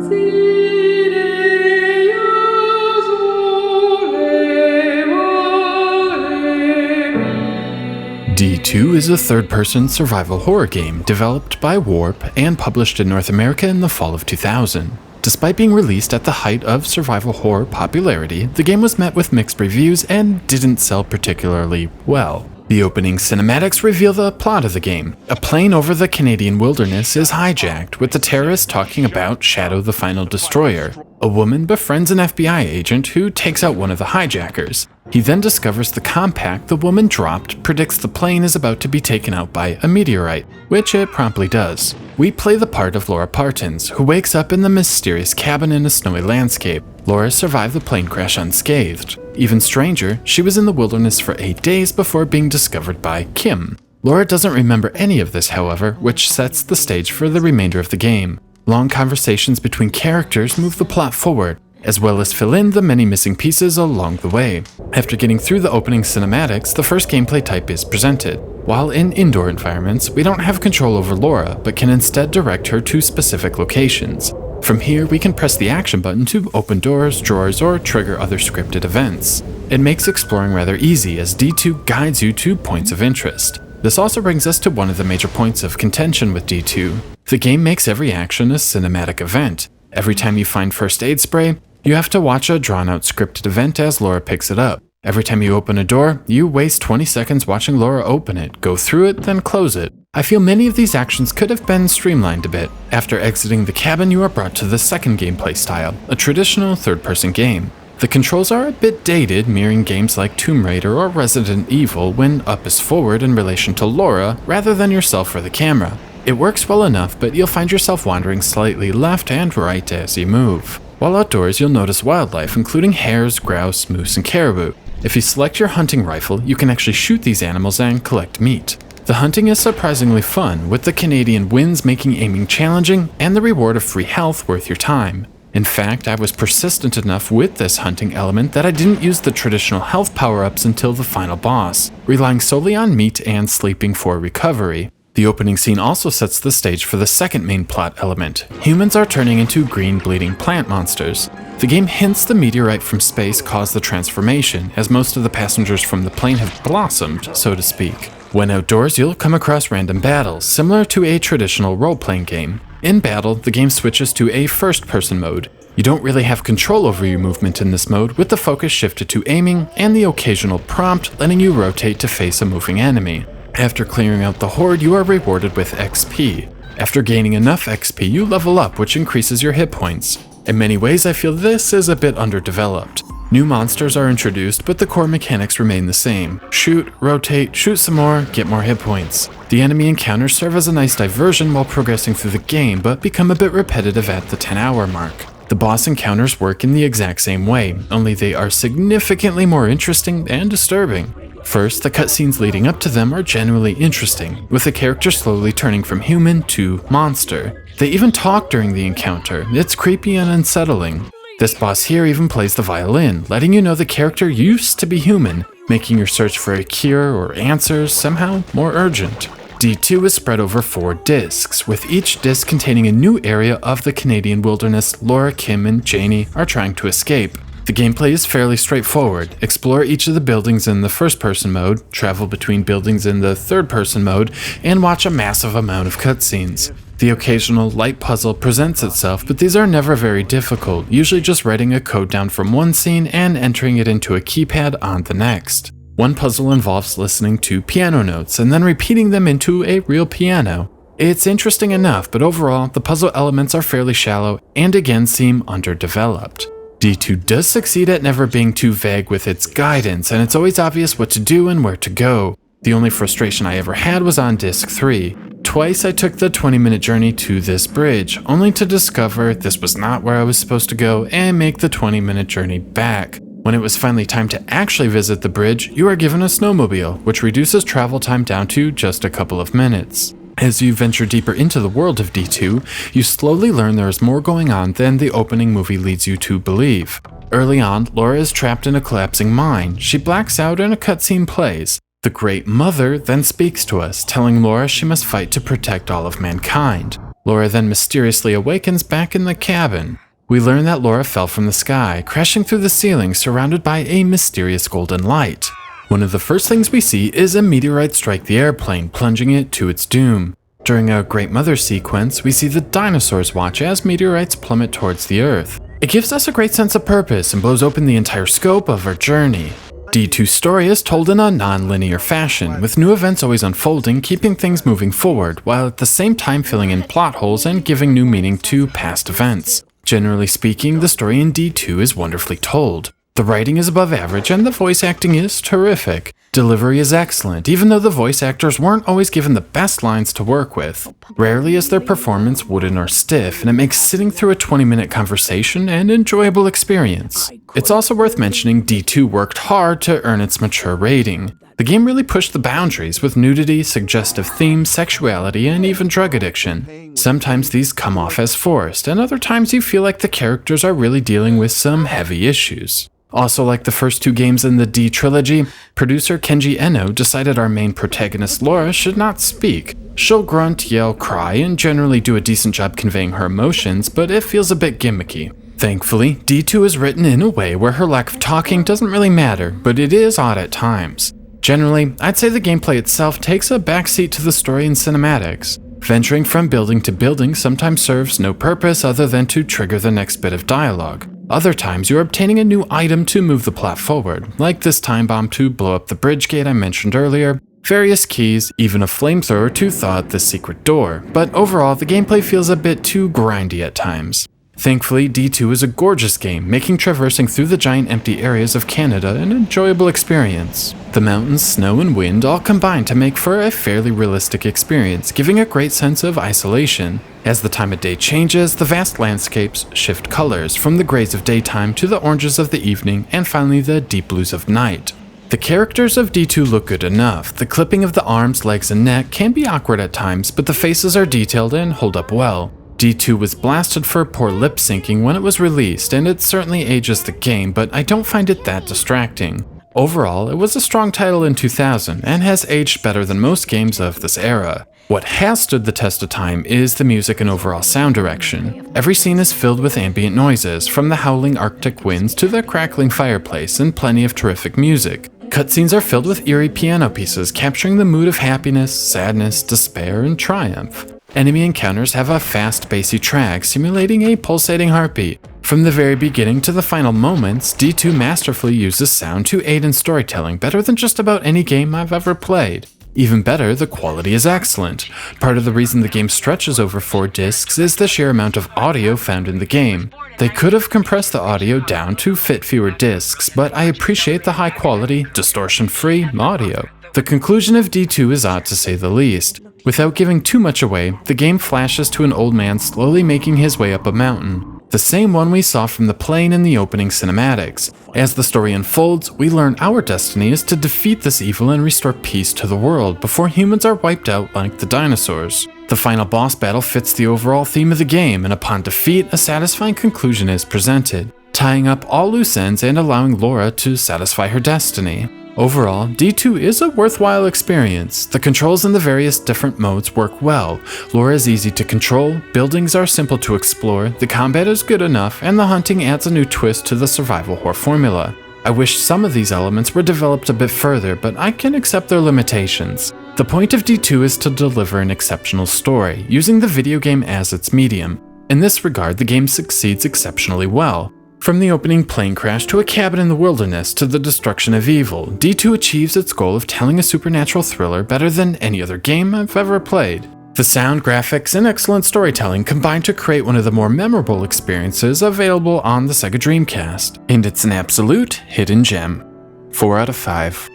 D2 is a third-person survival horror game developed by Warp and published in North America in the fall of 2000. Despite being released at the height of survival horror popularity, the game was met with mixed reviews and didn't sell particularly well. The opening cinematics reveal the plot of the game. A plane over the Canadian wilderness is hijacked, with the terrorists talking about Shadow the Final Destroyer. A woman befriends an FBI agent who takes out one of the hijackers. He then discovers the compact the woman dropped predicts the plane is about to be taken out by a meteorite, which it promptly does. We play the part of Laura Partins, who wakes up in the mysterious cabin in a snowy landscape. Laura survived the plane crash unscathed. Even stranger, she was in the wilderness for 8 days before being discovered by Kim. Laura doesn't remember any of this, however, which sets the stage for the remainder of the game. Long conversations between characters move the plot forward, as well as fill in the many missing pieces along the way. After getting through the opening cinematics, the first gameplay type is presented. While in indoor environments, we don't have control over Laura, but can instead direct her to specific locations. From here, we can press the action button to open doors, drawers, or trigger other scripted events. It makes exploring rather easy, as D2 guides you to points of interest. This also brings us to one of the major points of contention with D2. The game makes every action a cinematic event. Every time you find first aid spray, you have to watch a drawn-out scripted event as Laura picks it up. Every time you open a door, you waste 20 seconds watching Laura open it, go through it, then close it. I feel many of these actions could have been streamlined a bit. After exiting the cabin, you are brought to the second gameplay style, a traditional third-person game. The controls are a bit dated, mirroring games like Tomb Raider or Resident Evil when up is forward in relation to Laura rather than yourself or the camera. It works well enough, but you'll find yourself wandering slightly left and right as you move. While outdoors, you'll notice wildlife, including hares, grouse, moose, and caribou. If you select your hunting rifle, you can actually shoot these animals and collect meat. The hunting is surprisingly fun, with the Canadian winds making aiming challenging and the reward of free health worth your time. In fact, I was persistent enough with this hunting element that I didn't use the traditional health power-ups until the final boss, relying solely on meat and sleeping for recovery. The opening scene also sets the stage for the second main plot element. Humans are turning into green bleeding plant monsters. The game hints the meteorite from space caused the transformation, as most of the passengers from the plane have blossomed, so to speak. When outdoors, you'll come across random battles, similar to a traditional role-playing game. In battle, the game switches to a first-person mode. You don't really have control over your movement in this mode, with the focus shifted to aiming and the occasional prompt letting you rotate to face a moving enemy. After clearing out the horde, you are rewarded with XP. After gaining enough XP, you level up, which increases your hit points. In many ways, I feel this is a bit underdeveloped. New monsters are introduced, but the core mechanics remain the same. Shoot, rotate, shoot some more, get more hit points. The enemy encounters serve as a nice diversion while progressing through the game, but become a bit repetitive at the 10-hour mark. The boss encounters work in the exact same way, only they are significantly more interesting and disturbing. First, the cutscenes leading up to them are genuinely interesting, with the character slowly turning from human to monster. They even talk during the encounter. It's creepy and unsettling. This boss here even plays the violin, letting you know the character used to be human, making your search for a cure or answers somehow more urgent. D2 is spread over 4 discs, with each disc containing a new area of the Canadian wilderness Laura, Kim, and Janie are trying to escape. The gameplay is fairly straightforward. Explore each of the buildings in the first-person mode, travel between buildings in the third-person mode, and watch a massive amount of cutscenes. The occasional light puzzle presents itself, but these are never very difficult, usually just writing a code down from one scene and entering it into a keypad on the next. One puzzle involves listening to piano notes and then repeating them into a real piano. It's interesting enough, but overall, the puzzle elements are fairly shallow and again seem underdeveloped. D2 does succeed at never being too vague with its guidance, and it's always obvious what to do and where to go. The only frustration I ever had was on Disc 3. Twice I took the 20-minute journey to this bridge, only to discover this was not where I was supposed to go and make the 20-minute journey back. When it was finally time to actually visit the bridge, you are given a snowmobile, which reduces travel time down to just a couple of minutes. As you venture deeper into the world of D2, you slowly learn there is more going on than the opening movie leads you to believe. Early on, Laura is trapped in a collapsing mine. She blacks out and a cutscene plays. The Great Mother then speaks to us, telling Laura she must fight to protect all of mankind. Laura then mysteriously awakens back in the cabin. We learn that Laura fell from the sky, crashing through the ceiling surrounded by a mysterious golden light. One of the first things we see is a meteorite strike the airplane, plunging it to its doom. During a Great Mother sequence, we see the dinosaurs watch as meteorites plummet towards the Earth. It gives us a great sense of purpose and blows open the entire scope of our journey. D2's story is told in a non-linear fashion, with new events always unfolding, keeping things moving forward, while at the same time filling in plot holes and giving new meaning to past events. Generally speaking, the story in D2 is wonderfully told. The writing is above average and the voice acting is terrific. Delivery is excellent, even though the voice actors weren't always given the best lines to work with. Rarely is their performance wooden or stiff, and it makes sitting through a 20-minute conversation an enjoyable experience. It's also worth mentioning D2 worked hard to earn its mature rating. The game really pushed the boundaries with nudity, suggestive themes, sexuality, and even drug addiction. Sometimes these come off as forced, and other times you feel like the characters are really dealing with some heavy issues. Also, like the first two games in the D trilogy, producer Kenji Eno decided our main protagonist Laura should not speak. She'll grunt, yell, cry, and generally do a decent job conveying her emotions, but it feels a bit gimmicky. Thankfully, D2 is written in a way where her lack of talking doesn't really matter, but it is odd at times. Generally, I'd say the gameplay itself takes a backseat to the story and cinematics. Venturing from building to building sometimes serves no purpose other than to trigger the next bit of dialogue. Other times you're obtaining a new item to move the plot forward, like this time bomb to blow up the bridge gate I mentioned earlier, various keys, even a flamethrower to thaw out the secret door, but overall the gameplay feels a bit too grindy at times. Thankfully, D2 is a gorgeous game, making traversing through the giant empty areas of Canada an enjoyable experience. The mountains, snow, and wind all combine to make for a fairly realistic experience, giving a great sense of isolation. As the time of day changes, the vast landscapes shift colors, from the grays of daytime to the oranges of the evening, and finally the deep blues of night. The characters of D2 look good enough. The clipping of the arms, legs, and neck can be awkward at times, but the faces are detailed and hold up well. D2 was blasted for poor lip syncing when it was released, and it certainly ages the game, but I don't find it that distracting. Overall, it was a strong title in 2000 and has aged better than most games of this era. What has stood the test of time is the music and overall sound direction. Every scene is filled with ambient noises, from the howling Arctic winds to the crackling fireplace, and plenty of terrific music. Cutscenes are filled with eerie piano pieces, capturing the mood of happiness, sadness, despair, and triumph. Enemy encounters have a fast, bassy track simulating a pulsating heartbeat. From the very beginning to the final moments, D2 masterfully uses sound to aid in storytelling better than just about any game I've ever played. Even better, the quality is excellent. Part of the reason the game stretches over 4 discs is the sheer amount of audio found in the game. They could have compressed the audio down to fit fewer discs, but I appreciate the high quality, distortion-free audio. The conclusion of D2 is odd to say the least. Without giving too much away, the game flashes to an old man slowly making his way up a mountain. The same one we saw from the plane in the opening cinematics. As the story unfolds, we learn our destiny is to defeat this evil and restore peace to the world before humans are wiped out like the dinosaurs. The final boss battle fits the overall theme of the game, and upon defeat, a satisfying conclusion is presented, tying up all loose ends and allowing Laura to satisfy her destiny. Overall, D2 is a worthwhile experience. The controls in the various different modes work well. Laura is easy to control, buildings are simple to explore, the combat is good enough, and the hunting adds a new twist to the survival horror formula. I wish some of these elements were developed a bit further, but I can accept their limitations. The point of D2 is to deliver an exceptional story, using the video game as its medium. In this regard, the game succeeds exceptionally well. From the opening plane crash to a cabin in the wilderness to the destruction of evil, D2 achieves its goal of telling a supernatural thriller better than any other game I've ever played. The sound, graphics, and excellent storytelling combine to create one of the more memorable experiences available on the Sega Dreamcast, and it's an absolute hidden gem. 4 out of 5.